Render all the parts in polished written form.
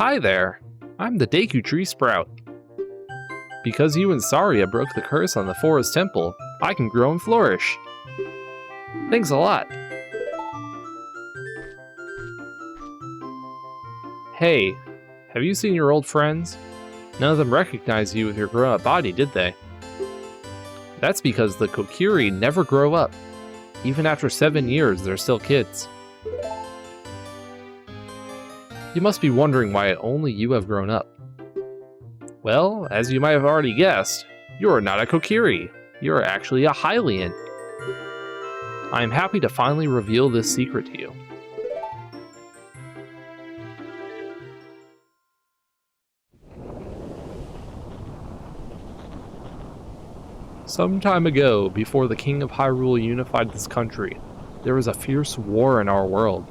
Hi there, I'm the Deku Tree Sprout. Because you and Saria broke the curse on the Forest Temple, I can grow and flourish. Thanks a lot. Hey, have you seen your old friends? None of them recognized you with your grown-up body, did they? That's because the Kokiri never grow up. Even after 7 years, they're still kids. You must be wondering why only you have grown up. Well, as you might have already guessed, you are not a Kokiri. You are actually a Hylian. I am happy to finally reveal this secret to you. Some time ago, before the King of Hyrule unified this country, there was a fierce war in our world.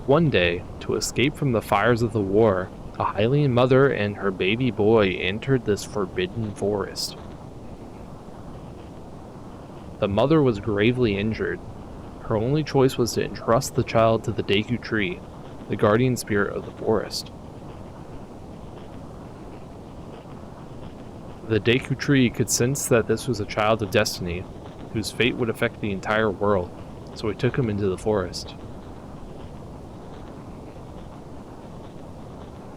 One day, to escape from the fires of the war, a Hylian mother and her baby boy entered this forbidden forest. The mother was gravely injured. Her only choice was to entrust the child to the Deku Tree, the guardian spirit of the forest. The Deku Tree could sense that this was a child of destiny, whose fate would affect the entire world, so it took him into the forest.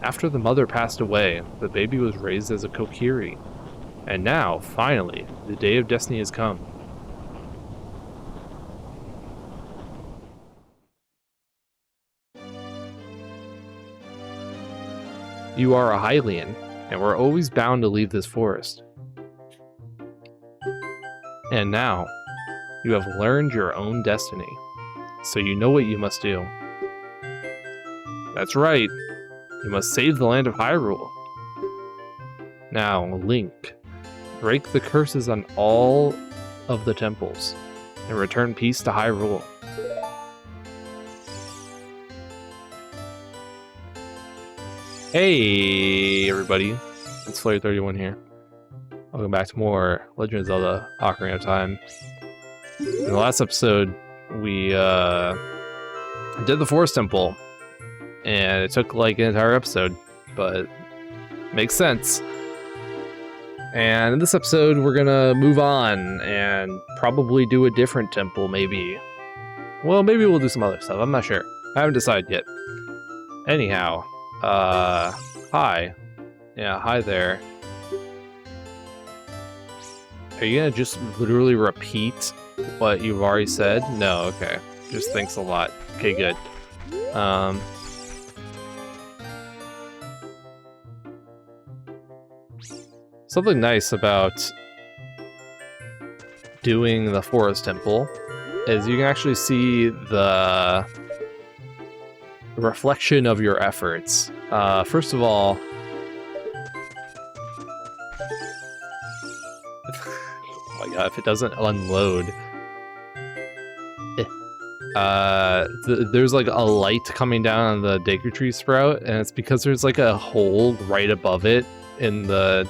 After the mother passed away, the baby was raised as a Kokiri, and now, finally, the day of destiny has come. You are a Hylian, and we're always bound to leave this forest. And now, you have learned your own destiny, so you know what you must do. That's right, you must save the land of Hyrule. Now, Link, break the curses on all of the temples, and return peace to Hyrule. Hey everybody, it's Flare31 here. Welcome back to more Legend of Zelda Ocarina of Time. In the last episode, we did the Forest Temple, and it took like an entire episode, but makes sense. And in this episode, we're gonna move on and probably do a different temple, maybe. Well, maybe we'll do some other stuff, I'm not sure. I haven't decided yet. Anyhow, hi. Yeah, hi there. Are you gonna just literally repeat what you've already said? No, okay. Just thanks a lot. Okay, good. Something nice about doing the Forest Temple is you can actually see the reflection of your efforts. First of all, oh my god, if it doesn't unload. There's like a light coming down on the Deku Tree Sprout, and it's because there's like a hole right above it in the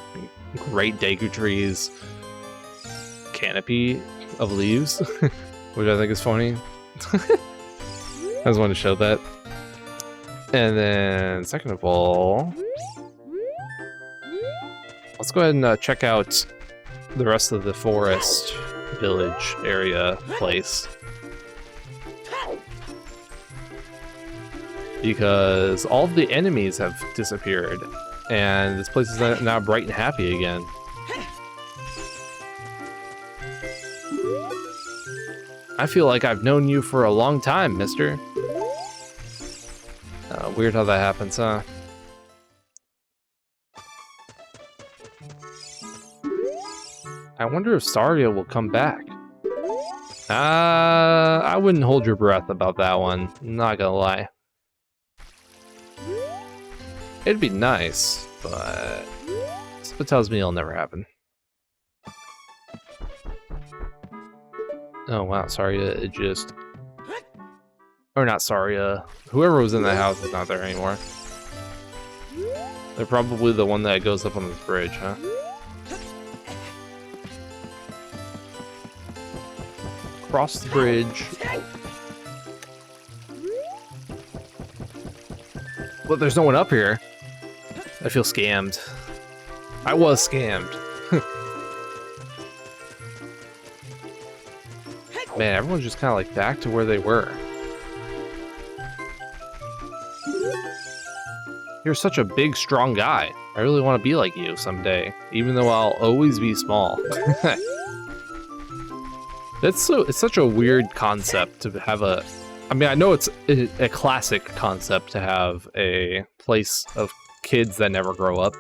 Great Deku Tree's canopy of leaves, which I think is funny. I just wanted to show that. And then, second of all, let's go ahead and check out the rest of the forest village area place. Because all of the enemies have disappeared, and this place is now bright and happy again. I feel like I've known you for a long time, mister. Weird how that happens, huh? I wonder if Saria will come back. I wouldn't hold your breath about that one, not gonna lie. It'd be nice, but something tells me it'll never happen. Oh wow, Saria, it just... Or not Saria. Whoever was in that house is not there anymore. They're probably the one that goes up on this bridge, huh? Cross the bridge. But there's no one up here. I feel scammed. I was scammed. Man, everyone's just kind of like back to where they were. You're such a big, strong guy. I really want to be like you someday, even though I'll always be small. It's such a weird concept to have a... I mean, I know it's a classic concept to have a place of kids that never grow up,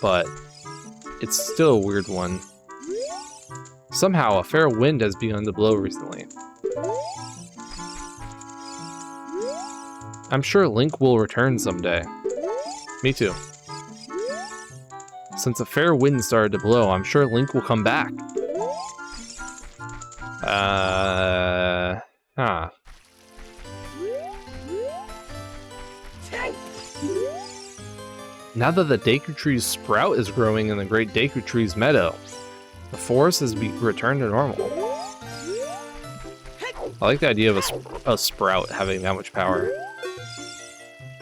but it's still a weird one. Somehow, a fair wind has begun to blow recently. I'm sure Link will return someday. Me too. Since a fair wind started to blow, I'm sure Link will come back. Now that the Deku Tree's sprout is growing in the Great Deku Tree's meadow, the forest has returned to normal. I like the idea of a sprout having that much power.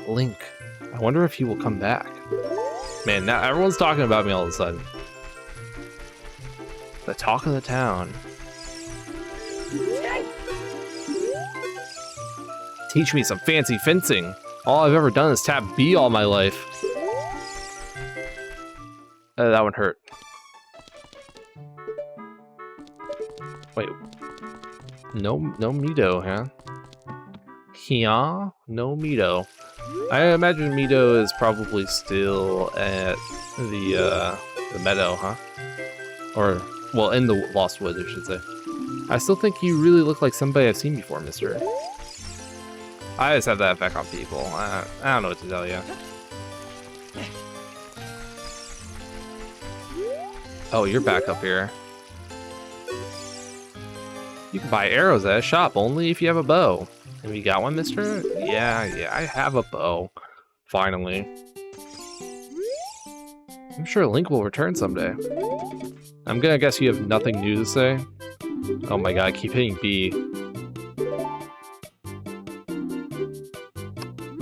Link, I wonder if he will come back. Man, now everyone's talking about me all of a sudden. The talk of the town. Teach me some fancy fencing. All I've ever done is tap B all my life. That one hurt. Wait. No Mido, huh? Yeah? No Mido. I imagine Mido is probably still at the meadow, huh? Or, well, in the Lost Woods, I should say. I still think you really look like somebody I've seen before, mister. I just have that effect on people. I don't know what to tell you. Oh, you're back up here. You can buy arrows at a shop only if you have a bow. Have you got one, mister? Yeah, I have a bow. Finally. I'm sure Link will return someday. I'm gonna guess you have nothing new to say. Oh my god, I keep hitting B.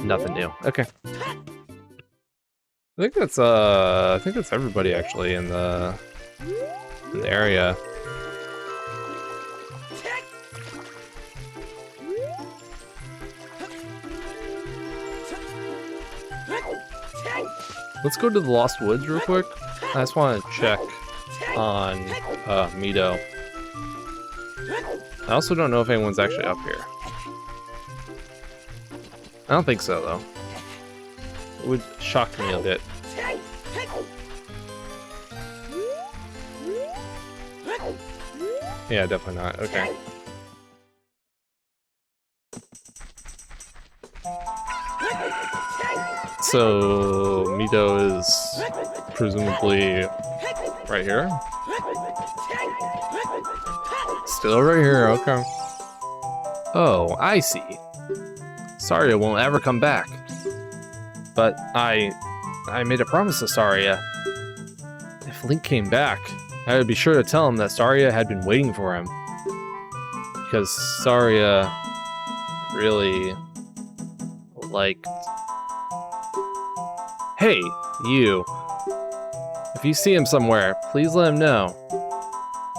Nothing new. Okay. I think that's everybody actually in the area. Let's go to the Lost Woods real quick. I just want to check on Mido. I also don't know if anyone's actually up here. I don't think so, though. It would shock me a bit. Yeah, definitely not. Okay. So, Mido is presumably right here? Still right here, okay. Oh, I see. Saria won't ever come back. But I made a promise to Saria. If Link came back, I would be sure to tell him that Saria had been waiting for him. Because Saria really liked... Hey, you. If you see him somewhere, please let him know.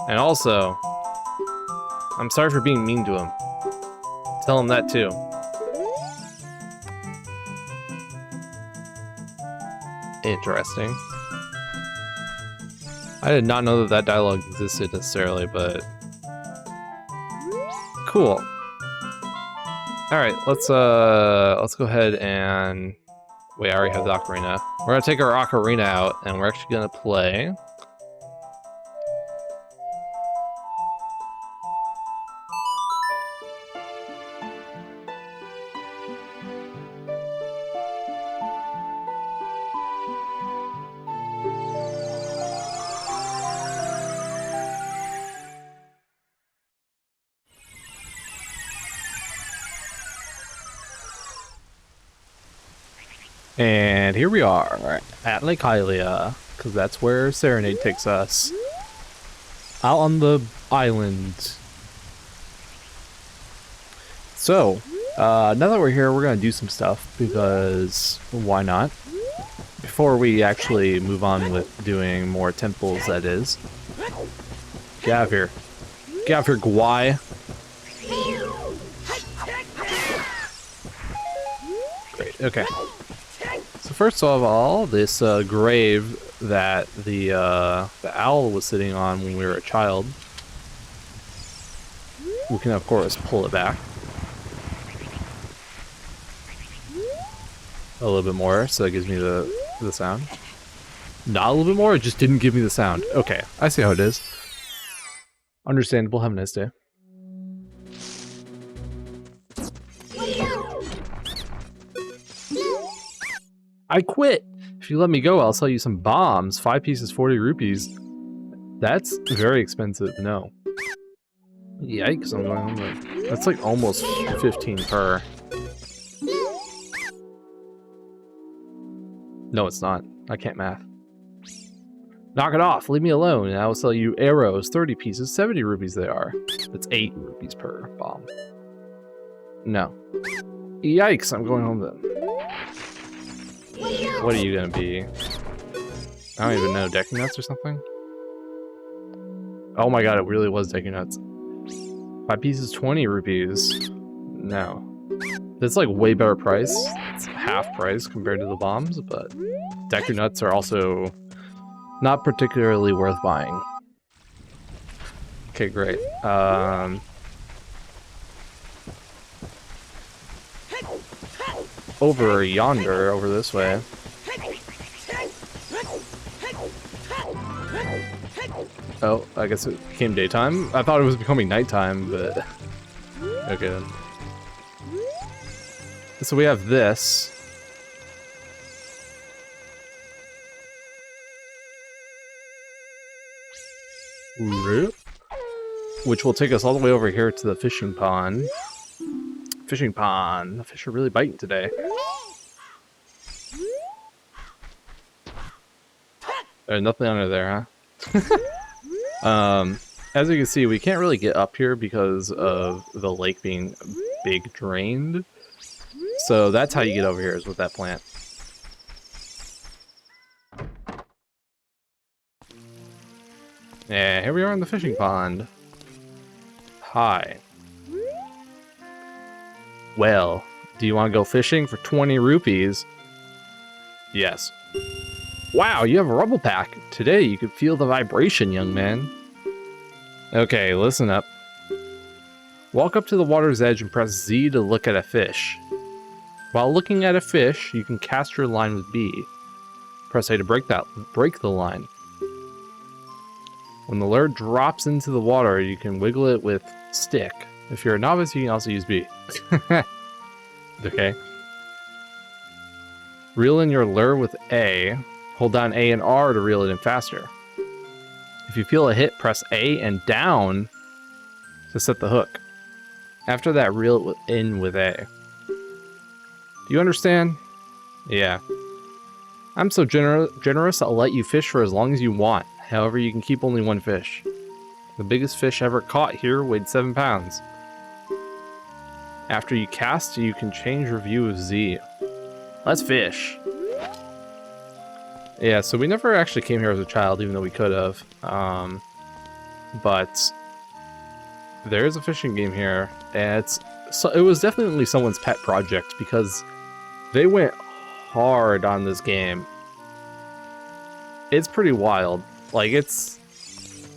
And also, I'm sorry for being mean to him. Tell him that too. Interesting. I did not know that that dialogue existed necessarily, but cool. All right, let's go ahead and wait. I already have the ocarina. We're gonna take our ocarina out, and we're actually gonna play. And here we are at Lake Hylia, because that's where Serenade takes us. Out on the island. So, Now that we're here, we're gonna do some stuff, because why not? Before we actually move on with doing more temples, that is. Get out of here. Get out of here, Gwai. Great, okay. So first of all, this grave that the owl was sitting on when we were a child, we can of course pull it back a little bit more, so it gives me the sound. Not a little bit more, it just didn't give me the sound. Okay, I see how it is. Understandable, have a nice day. I quit! If you let me go, I'll sell you some bombs. 5 pieces, 40 rupees. That's very expensive, no. Yikes, I'm going home then. That's like almost 15 per. No, it's not. I can't math. Knock it off, leave me alone, and I will sell you arrows, 30 pieces, 70 rupees they are. That's 8 rupees per bomb. No. Yikes, I'm going home then. What are you gonna be? I don't even know, Deku Nuts or something? Oh my god, it really was Deku Nuts. 5 pieces, 20 rupees. No. That's like way better price. It's half price compared to the bombs, but Deku Nuts are also not particularly worth buying. Okay, great. Over yonder, over this way. Oh, I guess it became daytime. I thought it was becoming nighttime, but okay then. So we have this. Which will take us all the way over here to the fishing pond. Fishing pond. The fish are really biting today. There's nothing under there, huh? As you can see, we can't really get up here because of the lake being big drained. So that's how you get over here, is with that plant. Yeah, here we are in the fishing pond. Hi. Well, do you want to go fishing for 20 rupees? Yes. Wow, you have a rumble pack. Today you can feel the vibration, young man. Okay, listen up. Walk up to the water's edge and press Z to look at a fish. While looking at a fish, you can cast your line with B. Press A to break the line. When the lure drops into the water, you can wiggle it with stick. If you're a novice, you can also use B. Okay. Reel in your lure with A. Hold down A and R to reel it in faster. If you feel a hit, press A and down to set the hook. After that, reel it in with A. Do you understand? Yeah. I'm so generous, I'll let you fish for as long as you want. However, you can keep only 1 fish. The biggest fish ever caught here weighed 7 pounds. After you cast, you can change your view of Z. Let's fish. Yeah, so we never actually came here as a child, even though we could have. But there is a fishing game here, and it was definitely someone's pet project because they went hard on this game. It's pretty wild. Like, it's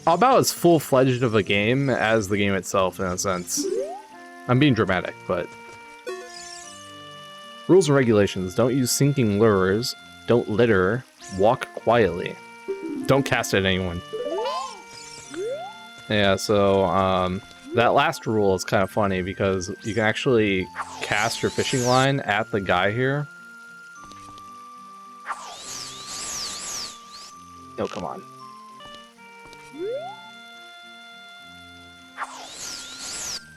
about as full-fledged of a game as the game itself, in a sense. I'm being dramatic, but... Rules and regulations. Don't use sinking lures. Don't litter. Walk quietly. Don't cast at anyone. Yeah, so, that last rule is kind of funny because you can actually cast your fishing line at the guy here. Oh, come on.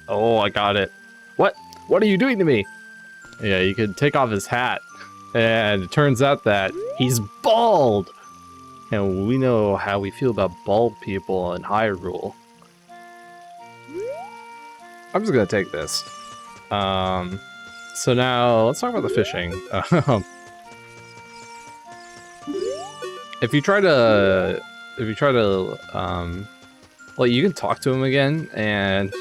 Oh, I got it. What? What are you doing to me? Yeah, you could take off his hat. And it turns out that he's bald! And we know how we feel about bald people in Hyrule. I'm just gonna take this. So now let's talk about the fishing. If you try to, well, you can talk to him again, and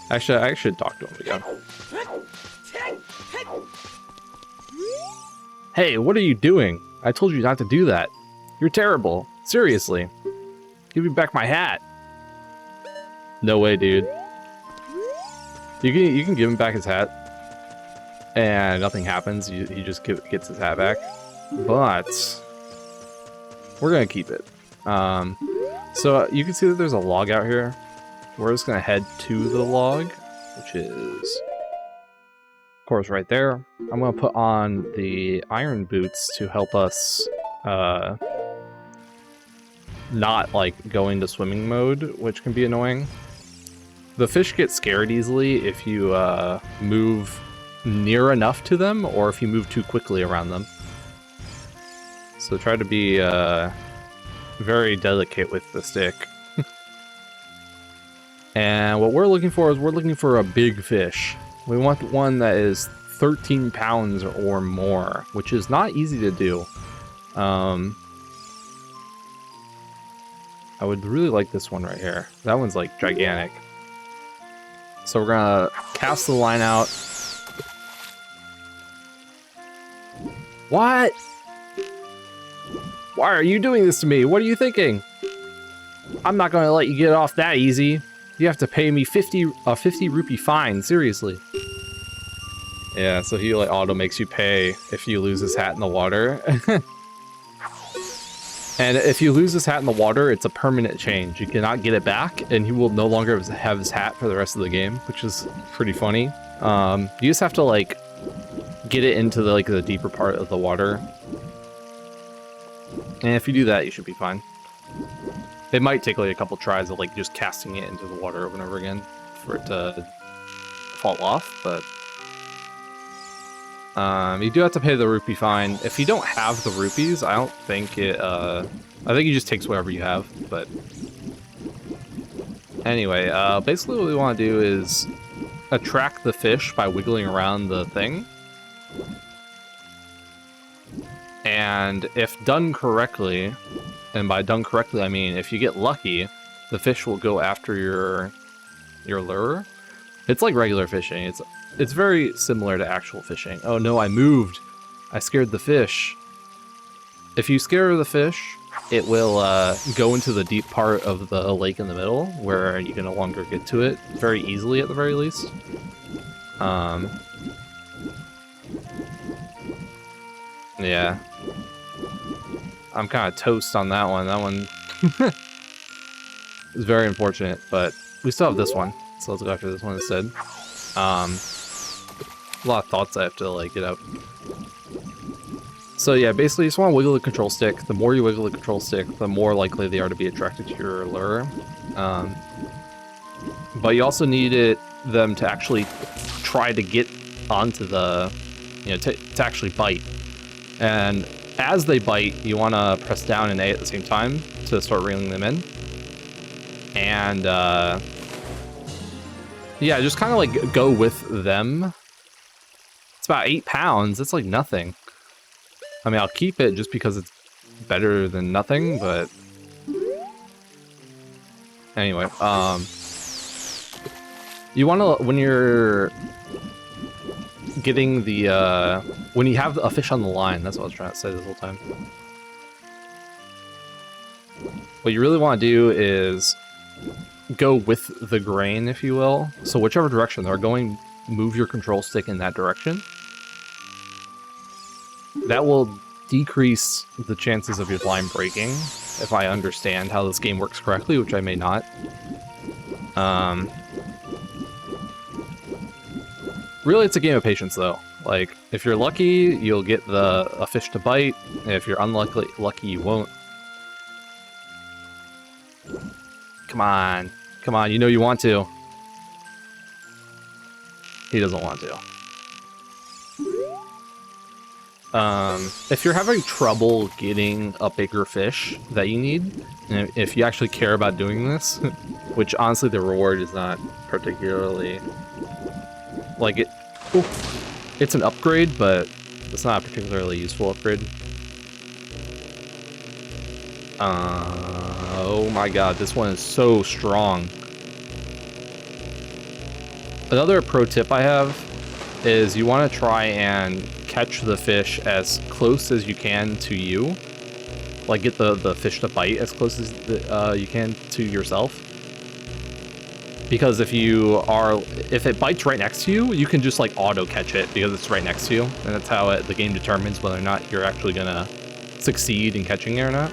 actually, I should talk to him again. Hey, what are you doing? I told you not to do that. You're terrible. Seriously. Give me back my hat. No way, dude. You can give him back his hat, and nothing happens. He just gets his hat back. But we're gonna keep it. So you can see that there's a log out here. We're just gonna head to the log, which is, of course, right there. I'm gonna put on the iron boots to help us not like go into swimming mode, which can be annoying. The fish get scared easily if you move near enough to them, or if you move too quickly around them. So try to be very delicate with the stick. And what we're looking for is we're looking for a big fish. We want one that is 13 pounds or more, which is not easy to do. I would really like this one right here. That one's like gigantic. So we're gonna cast the line out. What? Why are you doing this to me? What are you thinking? I'm not gonna let you get off that easy. You have to pay me 50 rupee fine, seriously. Yeah, so he like auto makes you pay if you lose his hat in the water. And if you lose his hat in the water, it's a permanent change. You cannot get it back, and he will no longer have his hat for the rest of the game, which is pretty funny. You just have to like get it into the deeper part of the water. And if you do that, you should be fine. It might take like a couple tries of like just casting it into the water over and over again for it to fall off, but you do have to pay the rupee fine. If you don't have the rupees, I don't think it, I think it just takes whatever you have, but anyway, basically what we want to do is attract the fish by wiggling around the thing. And if done correctly, and by done correctly I mean if you get lucky, the fish will go after your lure. It's like regular fishing. It's very similar to actual fishing. Oh no, I moved. I scared the fish. If you scare the fish, it will go into the deep part of the lake in the middle where you can no longer get to it very easily at the very least. Yeah. I'm kind of toast on that one. That one is very unfortunate, but we still have this one. So let's go after this one instead. A lot of thoughts I have to like get out. So yeah, basically you just want to wiggle the control stick. The more you wiggle the control stick, the more likely they are to be attracted to your lure. But you also need them to actually try to get onto the, to actually bite. And as they bite, you want to press down and A at the same time to start reeling them in. And yeah, just kind of like go with them. It's about 8 pounds. It's like nothing. I mean, I'll keep it just because it's better than nothing, but anyway, you want to, when you're getting the, when you have a fish on the line, that's what I was trying to say this whole time. What you really want to do is go with the grain, if you will. So whichever direction they're going, move your control stick in that direction. That will decrease the chances of your line breaking, if I understand how this game works correctly, which I may not. Really, it's a game of patience, though. Like, if you're lucky, you'll get a fish to bite. If you're lucky, you won't. Come on. Come on, you know you want to. He doesn't want to. If you're having trouble getting a bigger fish that you need, and if you actually care about doing this, which honestly the reward is not particularly like it. Ooh. It's an upgrade, but it's not a particularly useful upgrade. Oh my god, this one is so strong. Another pro tip I have is you want to try and catch the fish as close as you can to you. Like, get the fish to bite as close as you can to yourself. Because if it bites right next to you, you can just, like, auto-catch it because it's right next to you. And that's how the game determines whether or not you're actually gonna succeed in catching it or not.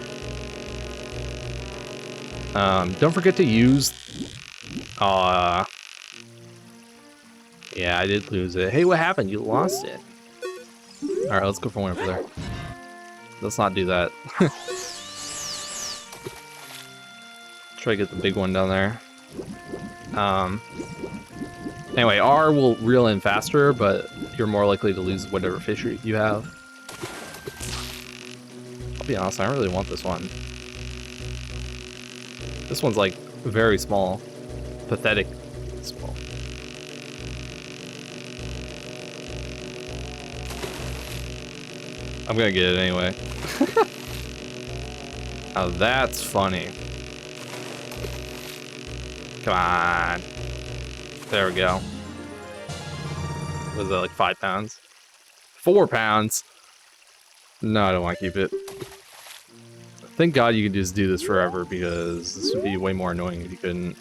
Don't forget to use... yeah, I did lose it. Hey, what happened? You lost it. Alright, let's go for one over there. Let's not do that. Try to get the big one down there. Anyway, R will reel in faster, but you're more likely to lose whatever fish you have. I'll be honest, I don't really want this one. This one's like very small. Pathetic small. I'm gonna get it anyway. Oh, that's funny. Come on. There we go. Was that like 5 pounds? 4 pounds? No, I don't want to keep it. Thank God you could just do this forever, because this would be way more annoying if you couldn't.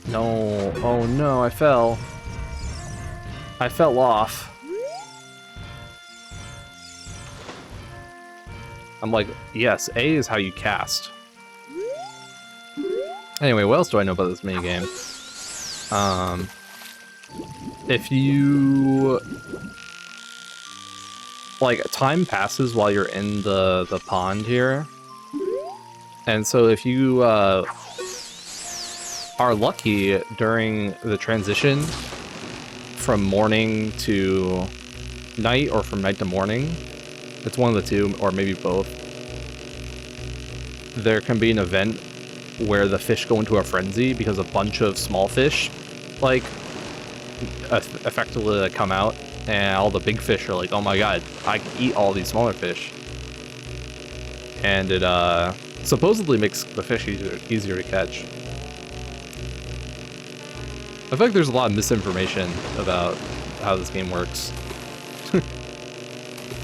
No. Oh no, I fell. I fell off. I'm like, yes, A is how you cast. Anyway, what else do I know about this minigame? If you... like, time passes while you're in the pond here. And so if you are lucky during the transition from morning to night, or from night to morning, it's one of the two, or maybe both, there can be an event where the fish go into a frenzy because a bunch of small fish, like, effectively come out, and all the big fish are like, oh my god, I can eat all these smaller fish. And it supposedly makes the fish easier to catch. I feel like there's a lot of misinformation about how this game works.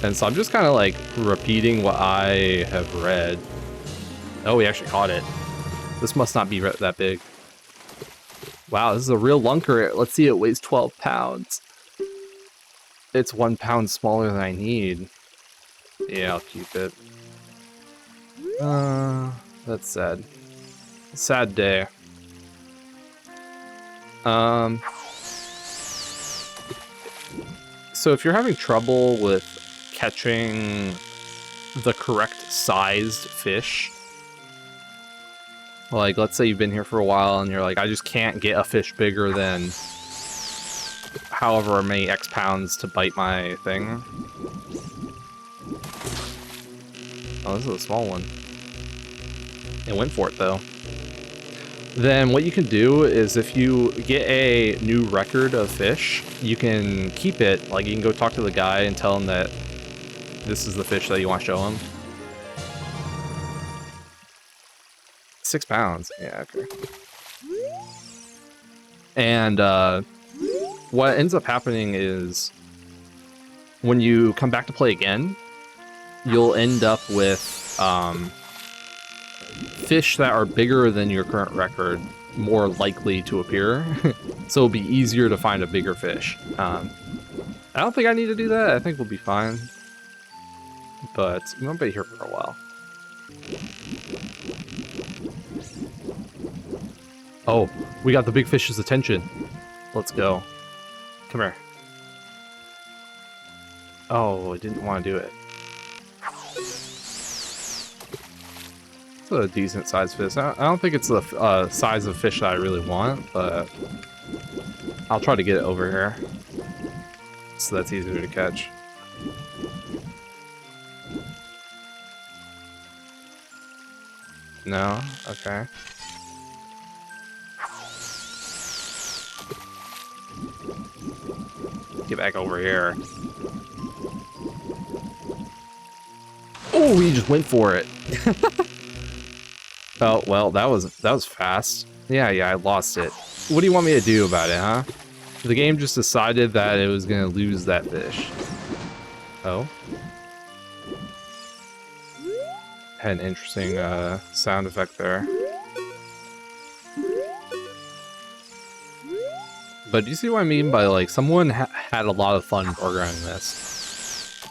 And so I'm just kind of like repeating what I have read. Oh, we actually caught it. This must not be that big. Wow, this is a real lunker. Let's see, it weighs 12 pounds. It's 1 pound smaller than I need. Yeah, I'll keep it. That's sad. Sad day. So if you're having trouble with catching the correct sized fish, like, let's say you've been here for a while and you're like, I just can't get a fish bigger than however many X pounds to bite my thing. Oh, this is a small one. It went for it, though. Then what you can do is, if you get a new record of fish, you can keep it. Like, you can go talk to the guy and tell him that this is the fish that you want to show him. 6 pounds. Yeah, okay. And what ends up happening is, when you come back to play again, you'll end up with fish that are bigger than your current record more likely to appear. So it'll be easier to find a bigger fish. I don't think I need to do that. I think we'll be fine. But we won't be here for a while. Oh, we got the big fish's attention. Let's go. Come here. Oh, I didn't want to do it. It's a decent sized fish. I don't think it's the size of fish that I really want, but I'll try to get it over here so that's easier to catch. No? Okay. Get back over here. Oh, he just went for it. Oh, well, that was fast. Yeah, I lost it. What do you want me to do about it, huh? The game just decided that it was gonna lose that fish. Oh. Had an interesting sound effect there. But do you see what I mean by, like, someone had a lot of fun programming this?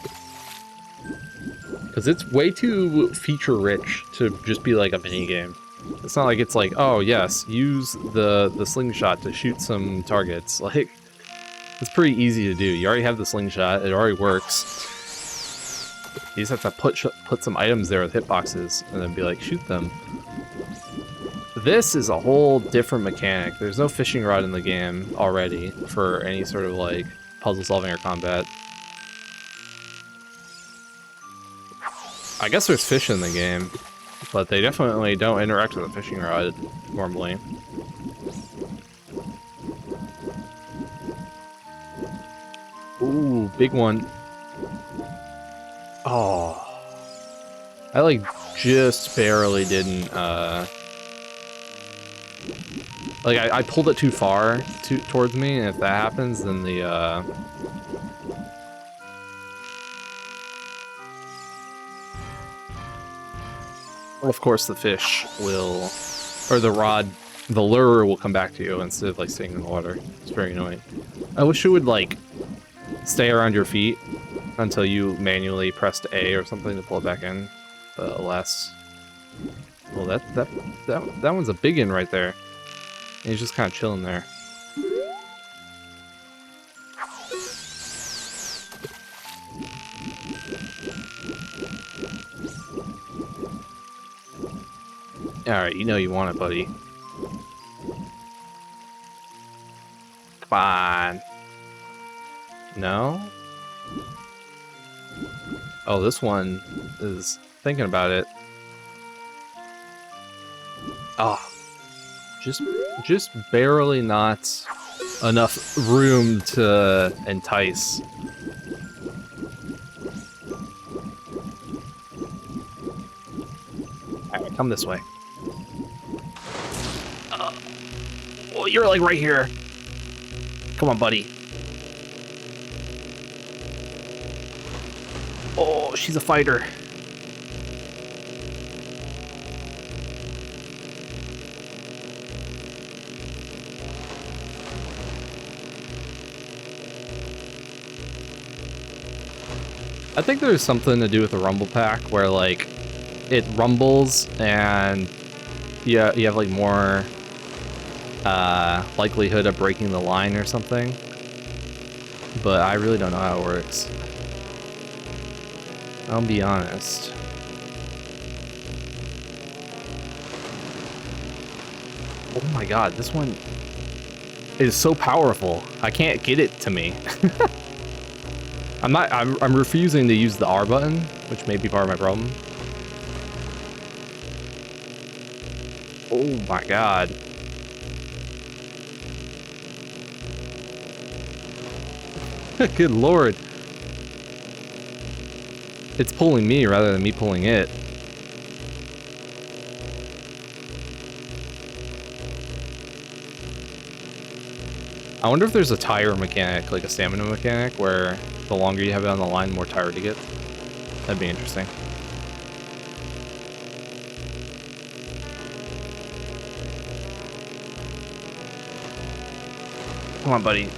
Because it's way too feature-rich to just be, like, a mini-game. It's not like it's like, oh, yes, use the slingshot to shoot some targets. Like, it's pretty easy to do. You already have the slingshot. It already works. You just have to put some items there with hitboxes and then be like, shoot them. This is a whole different mechanic. There's no fishing rod in the game already for any sort of, like, puzzle solving or combat. I guess there's fish in the game, but they definitely don't interact with a fishing rod normally. Ooh, big one. Oh. I, like, just barely didn't, like, I pulled it too far towards me, and if that happens, then the, well, of course the fish will, or the rod, the lure will come back to you instead of, like, staying in the water. It's very annoying. I wish it would, like, stay around your feet until you manually pressed A or something to pull it back in. But alas. Well, that one's a big one right there. And he's just kind of chilling there. Alright, you know you want it, buddy. Come on. No? Oh, this one is thinking about it. Oh. Just barely not enough room to entice. Alright, come this way. Oh, you're like right here. Come on, buddy. Oh, she's a fighter. I think there's something to do with the rumble pack where, like, it rumbles and you have like more likelihood of breaking the line or something. But I really don't know how it works. I'll be honest. Oh my god, this one is so powerful. I can't get it to me. I'm refusing to use the R button, which may be part of my problem. Oh my god. Good lord. It's pulling me rather than me pulling it. I wonder if there's a tire mechanic, like a stamina mechanic, where the longer you have it on the line, the more tired you get. That'd be interesting. Come on, buddy.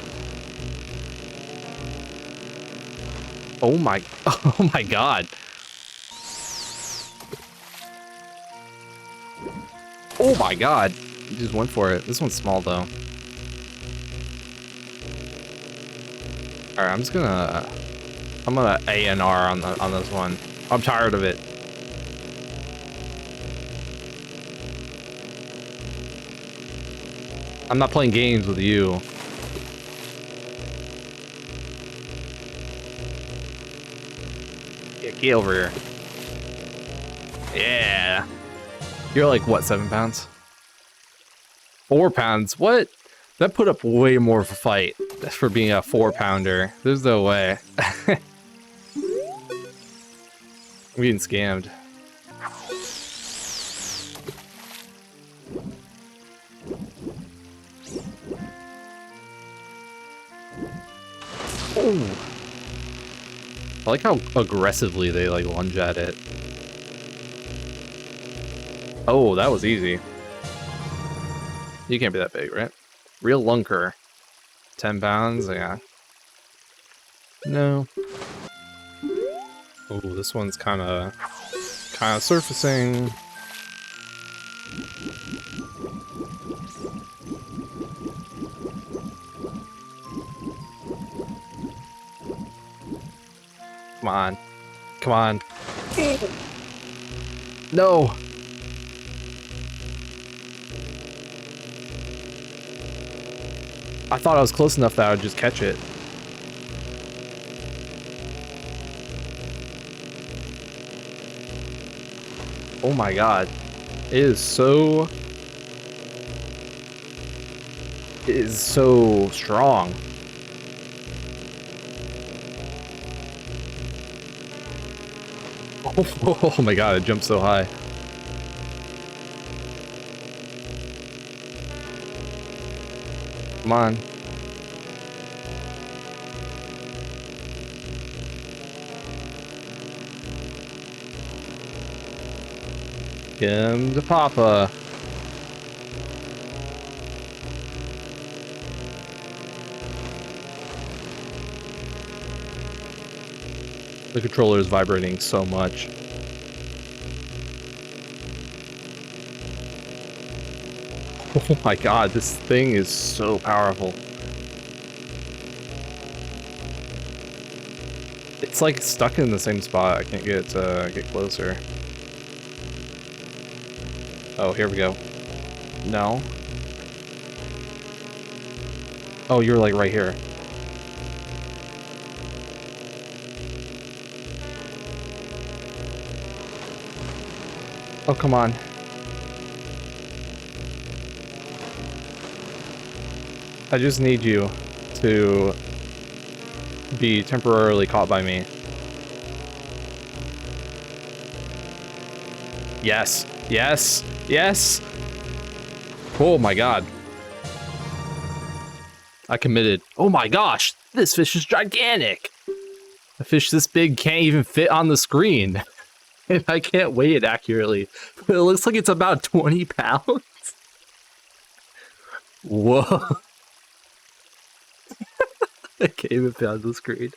Oh my god. Oh my god. He just went for it. This one's small though. Alright, I'm gonna A and R on this one. I'm tired of it. I'm not playing games with you. Yeah, get over here. Yeah. You're like, what, 7 pounds? 4 pounds? What? That put up way more of a fight. for being a 4-pounder. There's no way. I'm getting scammed. Oh. I like how aggressively they like lunge at it. Oh, that was easy. You can't be that big, right? Real lunker. 10 pounds, yeah. No. Oh, this one's kind of surfacing. Come on. Come on. No. I thought I was close enough that I would just catch it. Oh my god. It is so strong. Oh my god, it jumped so high. Come on. Get him to Papa. The controller is vibrating so much. Oh my god, this thing is so powerful. It's like stuck in the same spot. I can't get it to get closer. Oh, here we go. No. Oh, you're like right here. Oh, come on. I just need you to be temporarily caught by me. Yes. Yes. Yes. Oh my god. I committed. Oh my gosh. This fish is gigantic. A fish this big can't even fit on the screen. And I can't weigh it accurately. But it looks like it's about 20 pounds. Whoa. I can't even fit on the screen.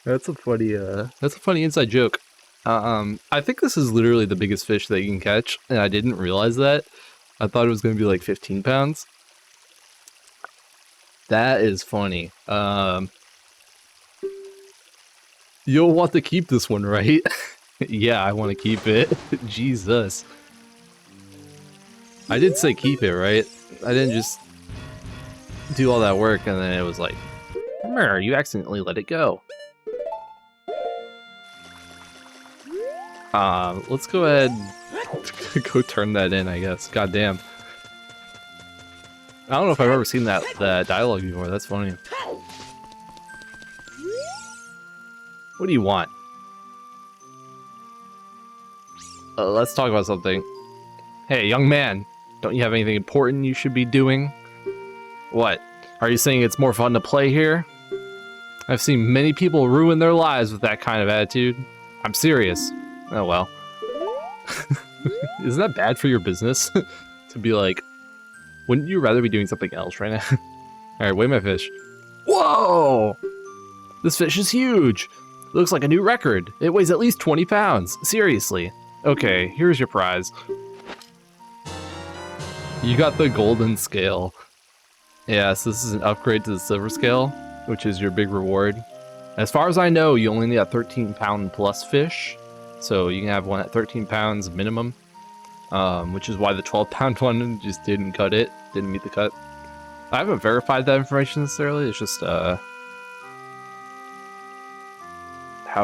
That's a funny inside joke. I think this is literally the biggest fish that you can catch, and I didn't realize that. I thought it was gonna be like 15 pounds. That is funny. You'll want to keep this one, right? Yeah, I want to keep it. Jesus. I did say keep it, right? I didn't just do all that work and then it was like, you accidentally let it go. Let's go ahead go turn that in, I guess. God damn. I don't know if I've ever seen that dialogue before. That's funny. What do you want? Let's talk about something. Hey, young man, don't you have anything important you should be doing? What? Are you saying it's more fun to play here? I've seen many people ruin their lives with that kind of attitude. I'm serious. Oh well. Isn't that bad for your business? To be like, wouldn't you rather be doing something else right now? Alright, weigh my fish. Whoa! This fish is huge! It looks like a new record. It weighs at least 20 pounds. Seriously. Okay, here's your prize. You got the golden scale. Yes, this is an upgrade to the silver scale, which is your big reward. As far as I know, you only need a 13-pound plus fish, so you can have one at 13 pounds minimum, which is why the 12-pound one just didn't cut it, didn't meet the cut. I haven't verified that information necessarily, it's just how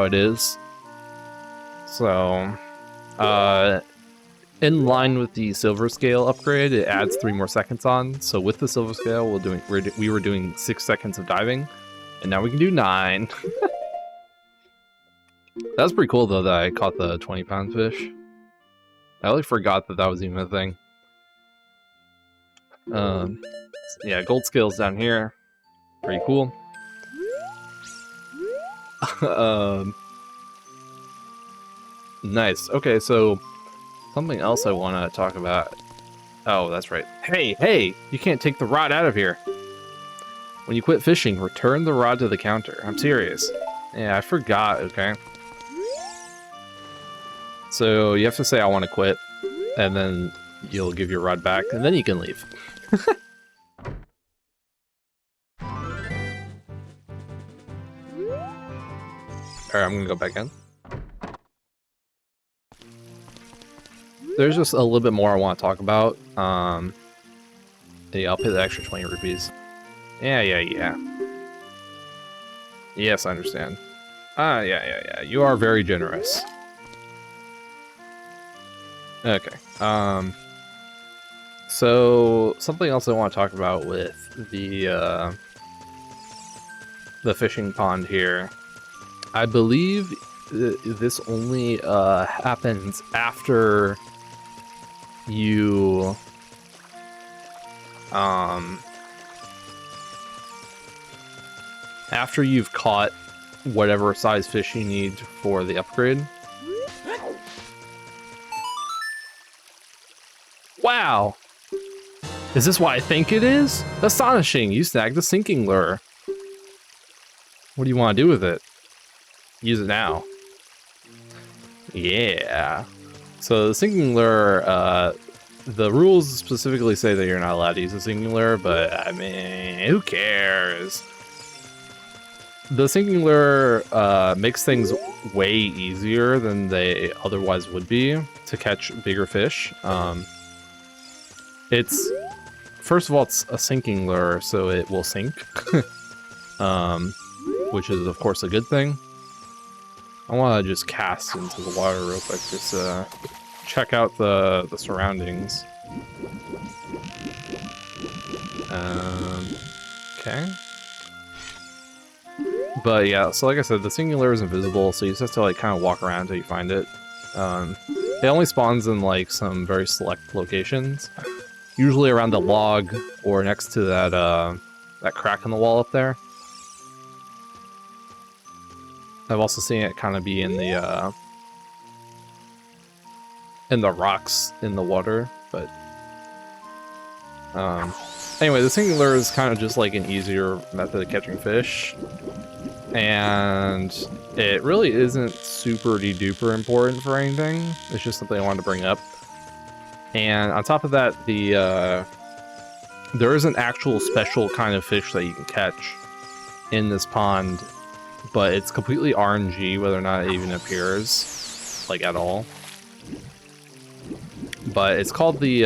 it is. So, In line with the silver scale upgrade, it adds 3 more seconds on. So with the silver scale, we were doing 6 seconds of diving, and now we can do 9. That was pretty cool though that I caught the 20-pound fish. I really forgot that that was even a thing. Yeah, gold scales down here, pretty cool. Nice. Okay, so something else I want to talk about. Oh, that's right. Hey! You can't take the rod out of here. When you quit fishing, return the rod to the counter. I'm serious. Yeah, I forgot, okay. So you have to say I want to quit, and then you'll give your rod back, and then you can leave. Alright, I'm gonna go back in. There's just a little bit more I want to talk about. Yeah, I'll pay the extra 20 rupees. Yeah. Yes, I understand. Yeah. You are very generous. Okay. So something else I want to talk about with the fishing pond here. I believe this only happens after you after you've caught whatever size fish you need for the upgrade. Wow! Is this what I think it is? Astonishing! You snagged the sinking lure. What do you want to do with it? Use it now. Yeah. So the sinking lure, the rules specifically say that you're not allowed to use a sinking lure, but I mean, who cares? The sinking lure makes things way easier than they otherwise would be to catch bigger fish. It's, first of all, it's a sinking lure, so it will sink, which is of course a good thing. I want to just cast into the water real quick, just check out the surroundings. Okay. But yeah, so like I said, the sinking lure is invisible, so you just have to like kind of walk around until you find it. It only spawns in like some very select locations, usually around the log or next to that that crack in the wall up there. I've also seen it kind of be in the rocks in the water, but anyway, the sinking lure is kind of just like an easier method of catching fish, and it really isn't super duper important for anything. It's just something I wanted to bring up. And on top of that, there is an actual special kind of fish that you can catch in this pond, but it's completely RNG whether or not it even appears, like, at all. But it's called the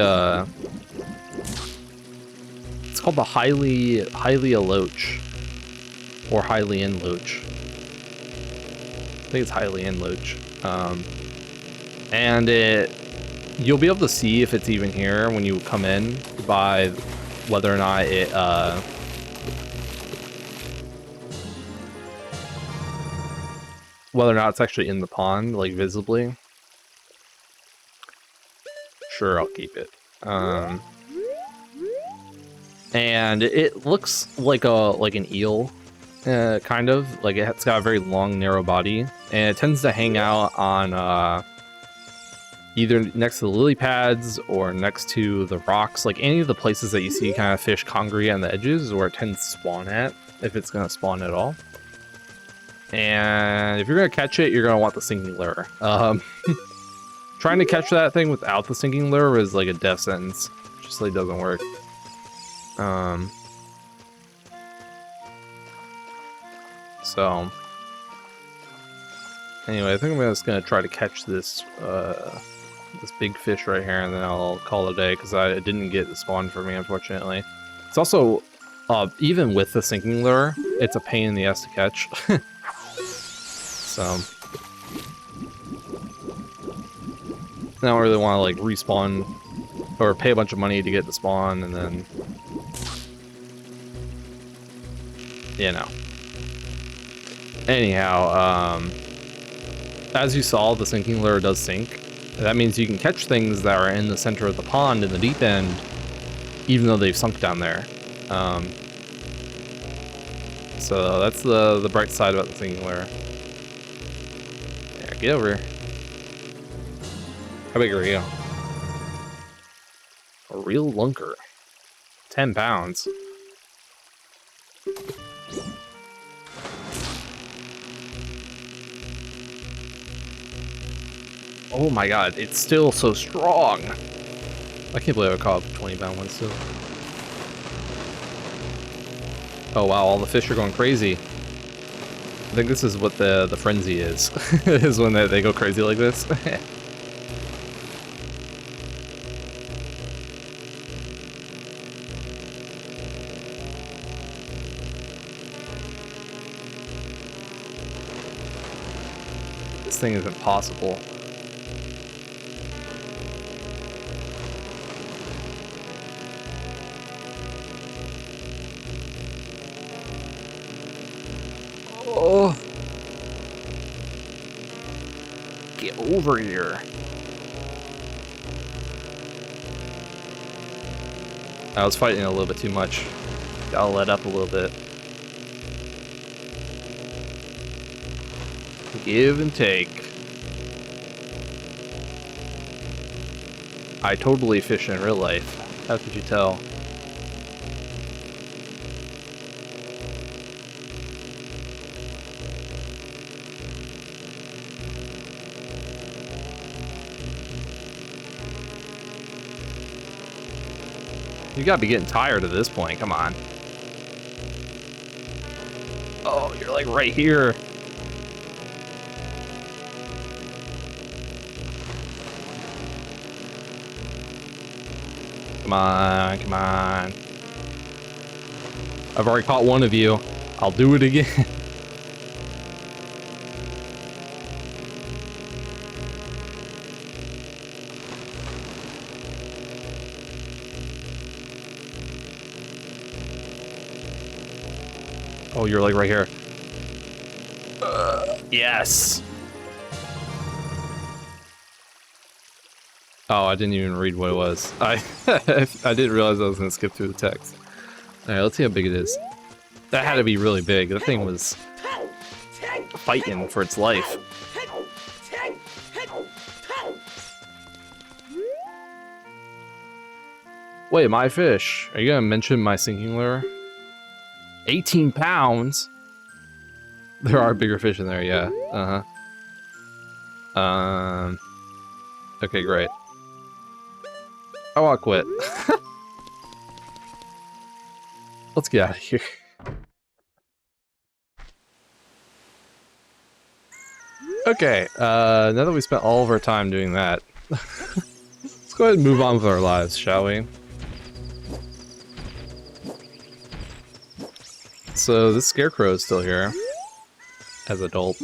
Hylia loach, or Hylian loach. I think it's Hylian loach. And you'll be able to see if it's even here when you come in by whether or not it whether or not it's actually in the pond, like visibly. Sure, I'll keep it. And it looks like an eel, kind of. Like it's got a very long, narrow body, and it tends to hang out on either next to the lily pads or next to the rocks, like any of the places that you see kind of fish congregate on the edges is where it tends to spawn at, if it's going to spawn at all. And if you're going to catch it, you're going to want the sinking lure. Trying to catch that thing without the sinking lure is like a death sentence. It just like doesn't work. So anyway, I think I'm just going to try to catch this this big fish right here, and then I'll call it a day, because it didn't get spawned for me, unfortunately. It's also, even with the sinking lure, it's a pain in the ass to catch. So I don't really want to, like, respawn or pay a bunch of money to get the spawn and then... You know. Anyhow, as you saw, the sinking lure does sink. That means you can catch things that are in the center of the pond in the deep end, even though they've sunk down there. So that's the bright side about the sinking lure. Yeah, get over here. How big are you? A real lunker. 10 pounds. Oh my god, it's still so strong. I can't believe I caught a 20-pound one still. Oh wow, all the fish are going crazy. I think this is what the frenzy is. Is when they go crazy like this. This thing is impossible. Oh. Get over here. I was fighting a little bit too much. Gotta let up a little bit. Give and take. I totally fish in real life. How could you tell? You gotta be getting tired at this point, come on. Oh, you're like right here. Come on, come on. I've already caught one of you. I'll do it again. Oh, you're like right here. Yes. Oh, I didn't even read what it was. I didn't realize I was gonna skip through the text. Alright, let's see how big it is. That had to be really big. That thing was fighting for its life. Wait, my fish. Are you gonna mention my sinking lure? 18 pounds? There are bigger fish in there, yeah. Okay, great. I wanna quit. Let's get out of here. Okay, now that we spent all of our time doing that, let's go ahead and move on with our lives, shall we? So this scarecrow is still here as adult.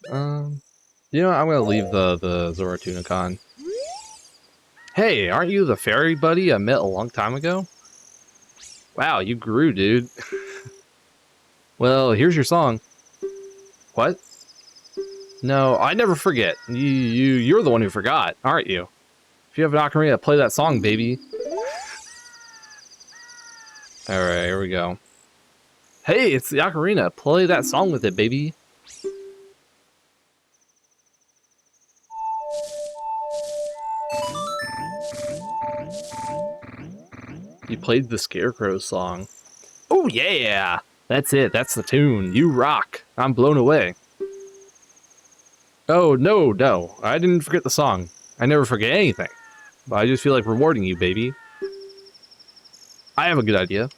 You know, I'm gonna leave the Zoratunicon. Hey, aren't you the fairy buddy I met a long time ago? Wow, you grew, dude. Well, here's your song. What? No, I never forget. You're the one who forgot, aren't you? If you have an ocarina, play that song, baby. Alright, here we go. Hey, it's the ocarina. Play that song with it, baby. You played the Scarecrow song. Oh, yeah! That's it. That's the tune. You rock. I'm blown away. Oh, no, no. I didn't forget the song. I never forget anything. But I just feel like rewarding you, baby. I have a good idea.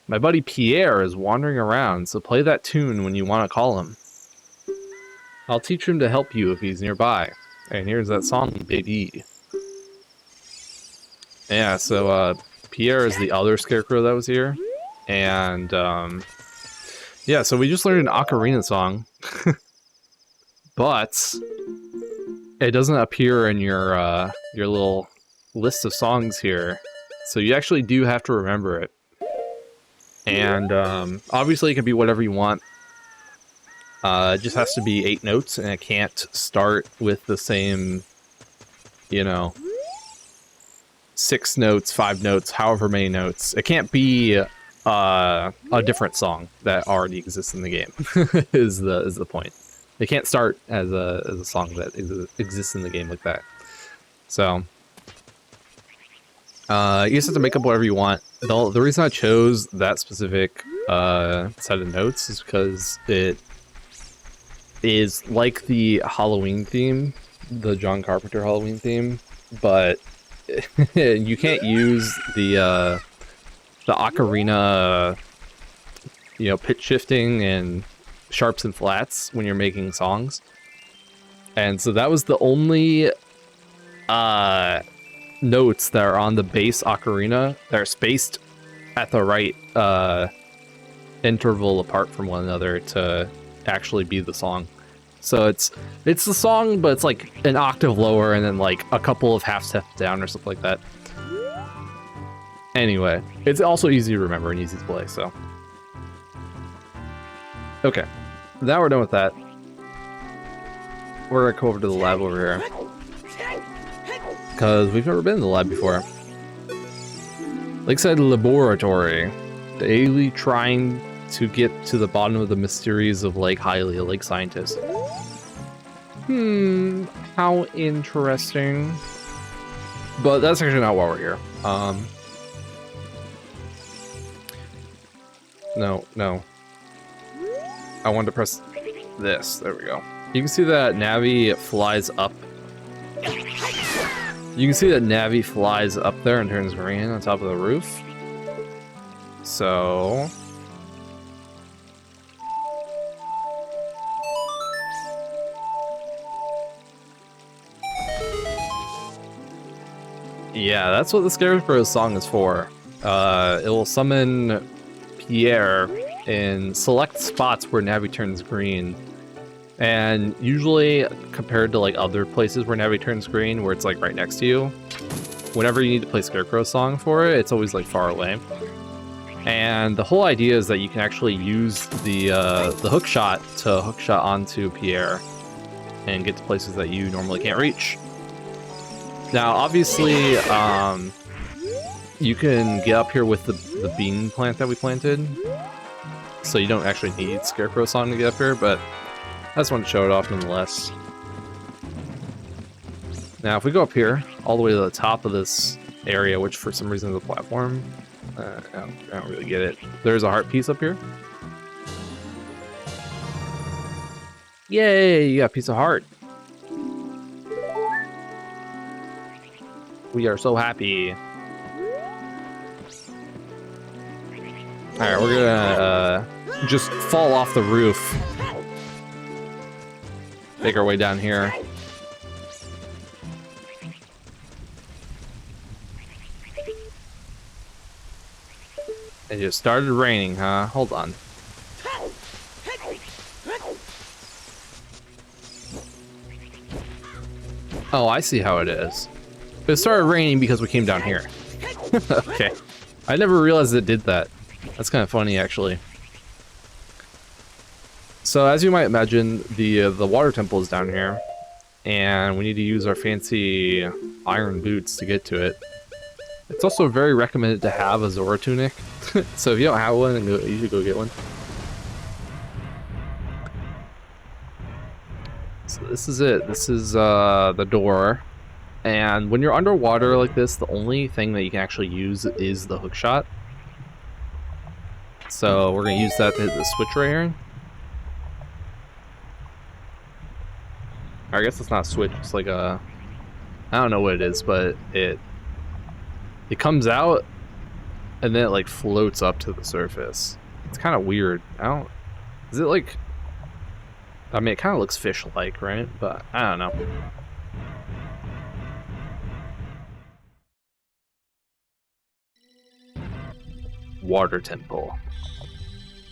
My buddy Pierre is wandering around, so play that tune when you want to call him. I'll teach him to help you if he's nearby. And here's that song, baby. Yeah, so, Pierre is the other Scarecrow that was here. And, yeah, so we just learned an ocarina song. But it doesn't appear in your little list of songs here, so you actually do have to remember it. And obviously, it can be whatever you want. It just has to be 8 notes, and it can't start with the same, you know, 6 notes, 5 notes, however many notes. It can't be a different song that already exists in the game. is the point. It can't start as a song that exists in the game like that. So you just have to make up whatever you want. The reason I chose that specific set of notes is because it is like the Halloween theme, the John Carpenter Halloween theme, but you can't use the ocarina, you know, pitch shifting and sharps and flats when you're making songs. And so that was the only notes that are on the bass ocarina that are spaced at the right interval apart from one another to actually be the song. So it's the song, but it's like an octave lower and then like a couple of half steps down or something like that. Anyway, it's also easy to remember and easy to play, so. Okay, now we're done with that. We're gonna go over to the lab over here. Because we've never been in the lab before. Lakeside Laboratory. Daily trying to get to the bottom of the mysteries of Lake Hylia, a lake scientist. How interesting. But that's actually not why we're here. No. I wanted to press this. There we go. You can see that Navi flies up. You can see that Navi flies up there and turns green on top of the roof. So... yeah, that's what the Scarecrow's song is for. It will summon Pierre in select spots where Navi turns green. And usually, compared to like other places where Navi turns green, where it's like right next to you, whenever you need to play Scarecrow's song for it, it's always like far away. And the whole idea is that you can actually use the hook shot to hook shot onto Pierre and get to places that you normally can't reach. Now, obviously, you can get up here with the bean plant that we planted, so you don't actually need Scarecrow Song to get up here, but I just wanted to show it off nonetheless. Now, if we go up here, all the way to the top of this area, which for some reason is a platform, I don't really get it. There's a heart piece up here. Yay, you got a piece of heart. We are so happy. Alright, we're gonna just fall off the roof. Make our way down here. It just started raining, huh? Hold on. Oh, I see how it is. It started raining because we came down here. Okay. I never realized it did that. That's kind of funny, actually. So, as you might imagine, the water temple is down here. And we need to use our fancy iron boots to get to it. It's also very recommended to have a Zora tunic. So if you don't have one, then you should go get one. So this is it. This is the door. And when you're underwater like this, the only thing that you can actually use is the hook shot. So we're going to use that to hit the switch right here. Or I guess it's not a switch, it's like a... I don't know what it is, but it comes out and then it like floats up to the surface. It's kind of weird. Is it like... I mean, it kind of looks fish-like, right? But I don't know. Water temple.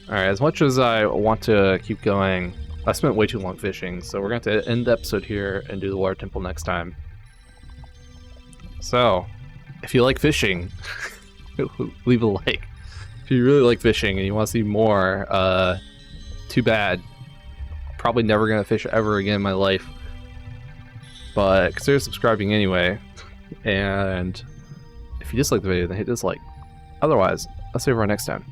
Alright, as much as I want to keep going, I spent way too long fishing, so we're going to have to end the episode here and do the water temple next time. So, if you like fishing, leave a like. If you really like fishing and you want to see more, too bad. Probably never going to fish ever again in my life. But consider subscribing anyway. And if you dislike the video, then hit dislike. Otherwise, I'll see you for next time.